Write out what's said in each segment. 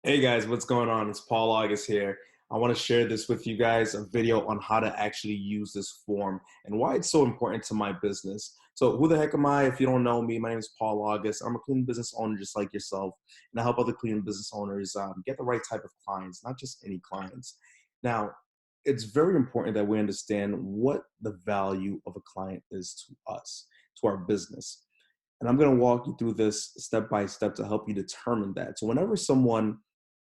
Hey guys, what's going on? It's Paul August here. I want to share this with you guys, a video on how to actually use this form and why it's so important to my business. So who the heck am I? If you don't know me, my name is Paul August. I'm a clean business owner just like yourself, and I help other clean business owners get the right type of clients, not just any clients. Now, it's very important that we understand what the value of a client is to us, to our business. And I'm going to walk you through this step by step to help you determine that. So whenever someone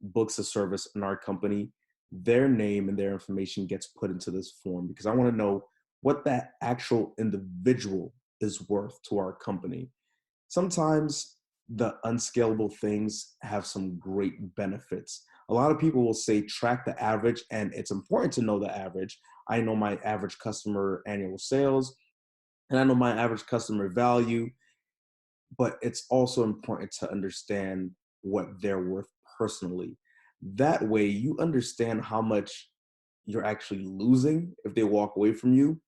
books a service in our company, their name and their information gets put into this form because I want to know what that actual individual is worth to our company. Sometimes the unscalable things have some great benefits. A lot of people will say track the average, and it's important to know the average. I know my average customer annual sales, and I know my average customer value, but it's also important to understand what they're worth personally. That way, you understand how much you're actually losing if they walk away from you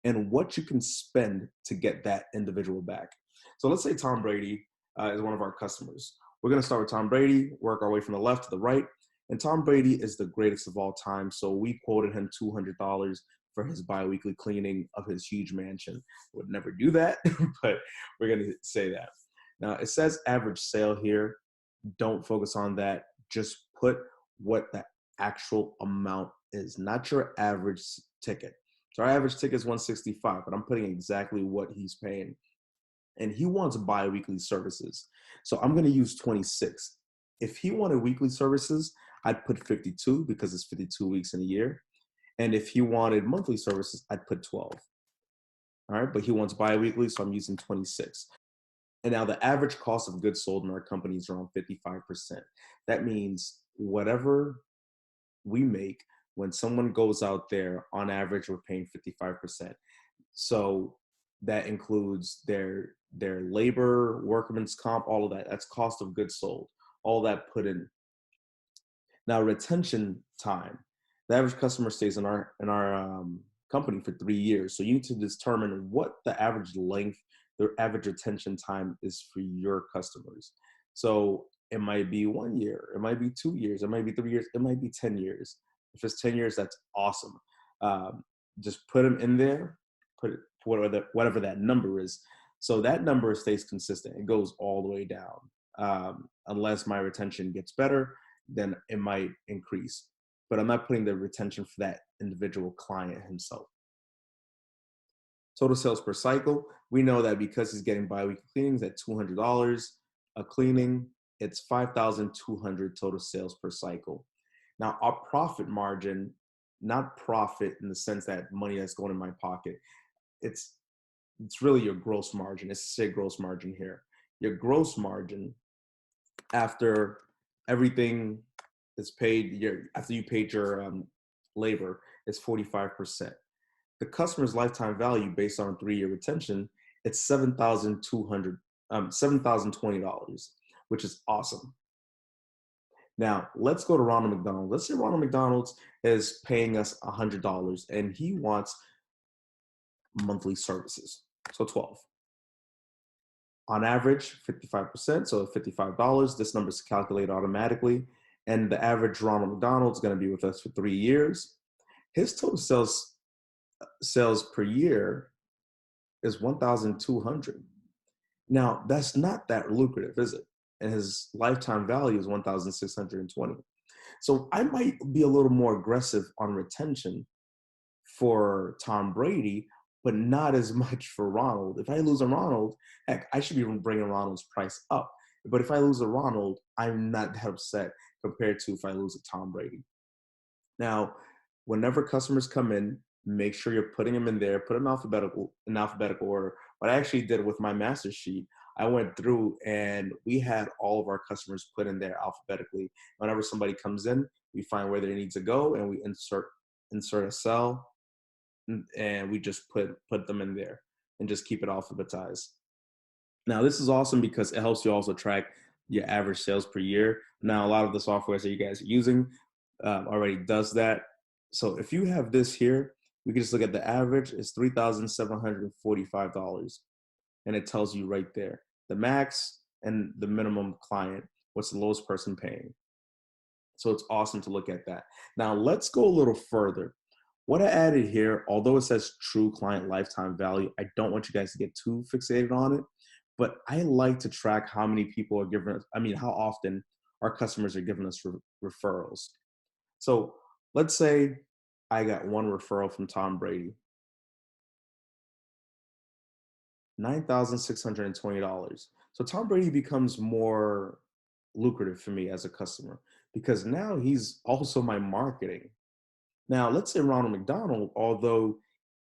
and what you can spend to get that individual back. So let's say Tom Brady is one of our customers. We're going to start with Tom Brady, work our way from the left to the right. And Tom Brady is the greatest of all time. So we quoted him $200 for his biweekly cleaning of his huge mansion. Would never do that, but we're going to say that. Now it says average sale here. Don't focus on that. Just put what the actual amount is, not your average ticket. So our average ticket is 165, but I'm putting exactly what he's paying. And he wants bi-weekly services. So I'm going to use 26. If he wanted weekly services, I'd put 52 because it's 52 weeks in a year. And if he wanted monthly services, I'd put 12. All right, but he wants bi-weekly, so I'm using 26. And now the average cost of goods sold in our company is around 55%. That means whatever we make, when someone goes out there, on average, we're paying 55%. So that includes their labor, workman's comp, all of that. That's cost of goods sold. All that put in. Now retention time. The average customer stays in our company for 3 years. So you need to determine what the average length, the average retention time is for your customers. So it might be 1 year, it might be 2 years, it might be 3 years, it might be 10 years. If it's 10 years, that's awesome. Um, just put them in there, put it, whatever that number is. So that number stays consistent. It goes all the way down. Unless my retention gets better, then it might increase. But I'm not putting the retention for that individual client himself. Total sales per cycle, we know that because he's getting biweekly cleanings at $200 a cleaning, it's 5,200 total sales per cycle. Now, our profit margin, not profit in the sense that money that's going in my pocket, it's it's really your gross margin. It's say gross margin here. Your gross margin after everything is paid, after you paid your labor, is 45%. The customer's lifetime value based on 3 year retention, it's 7,200, $7,020, which is awesome. Now let's go to Ronald McDonald. Let's say Ronald McDonald's is paying us $100 and he wants monthly services, so 12. On average, 55%, so $55. This number is calculated automatically. And the average Ronald McDonald is going to be with us for 3 years. His total sales per year is 1,200. Now, that's not that lucrative, is it? And his lifetime value is 1,620. So I might be a little more aggressive on retention for Tom Brady, but not as much for Ronald. If I lose a Ronald, heck, I should be bringing Ronald's price up. But if I lose a Ronald, I'm not that upset compared to if I lose a Tom Brady. Now, whenever customers come in, make sure you're putting them in there, put them in alphabetical order. What I actually did with my master sheet, I went through and we had all of our customers put in there alphabetically. Whenever somebody comes in, we find where they need to go and we insert a cell, and we just put them in there and just keep it alphabetized. Now, this is awesome because it helps you also track your average sales per year. Now, a lot of the software that you guys are using already does that. So if you have this here, we can just look at the average. It's $3,745. And it tells you right there the max and the minimum client, what's the lowest person paying. So it's awesome to look at that. Now let's go a little further. What I added here, although it says true client lifetime value, I don't want you guys to get too fixated on it, but I like to track how many people are giving us, I mean, how often our customers are giving us referrals. So let's say I got one referral from Tom Brady, $9,620. So Tom Brady becomes more lucrative for me as a customer because now he's also my marketing. Now, let's say Ronald McDonald, although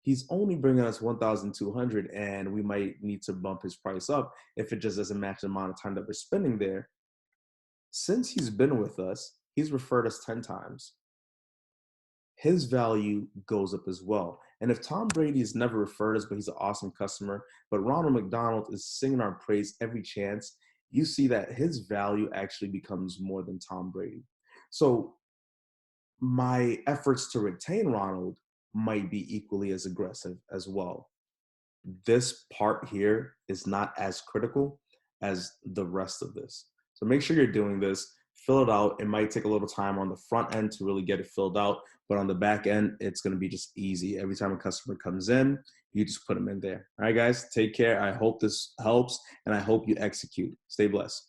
he's only bringing us 1,200 and we might need to bump his price up if it just doesn't match the amount of time that we're spending there. Since he's been with us, he's referred us 10 times. His value goes up as well. And if Tom Brady has never referred us, but he's an awesome customer, but Ronald McDonald is singing our praise every chance, you see that his value actually becomes more than Tom Brady. So my efforts to retain Ronald might be equally as aggressive as well. This part here is not as critical as the rest of this. So make sure you're doing this, fill it out. It might take a little time on the front end to really get it filled out, but on the back end, it's going to be just easy. Every time a customer comes in, you just put them in there. All right, guys, take care. I hope this helps and I hope you execute. Stay blessed.